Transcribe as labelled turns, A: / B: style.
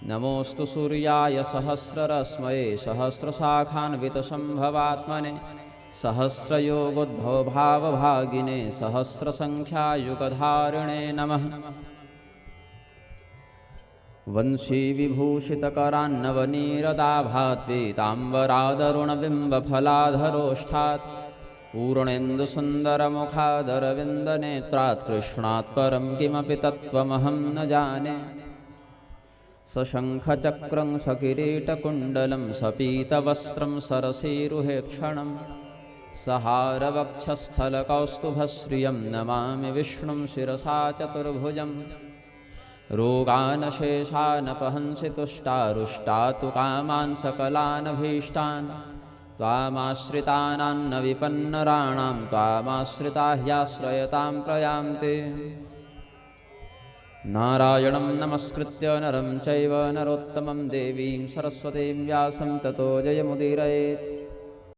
A: नमोऽस्तु सूर्याय सहस्ररश्मये सहस्रशाखान्वितसम्भवात्मने सहस्रयोगोद्भवभावभागिने सहस्रसङ्ख्यायुगधारिणे नमः। वंशीविभूषितकरान्नवनीरदाभात्पीताम्बरादरुणबिम्बफलाधरोष्ठात् पूर्णेन्दुसुन्दरमुखादरविन्दनेत्रात् कृष्णात् परं किमपि तत्त्वमहं न जाने। सशङ्खचक्रं सकिरीटकुण्डलं सपीतवस्त्रं सरसीरुहेक्षणं सहारवक्षस्थलकौस्तुभश्रियं नमामि विष्णुं शिरसा चतुर्भुजं। रोगानशेषानपहंसि तुष्टारुष्टातु कामान् सकलानभीष्टान् त्वामाश्रितानान्न विपन्नराणां त्वामाश्रिता ह्याश्रयतां प्रयान्ति। नारायणं नमस्कृत्य नरं चैव नरोत्तमं देवीं सरस्वतीं व्यासं ततो जयमुदीरयेत्।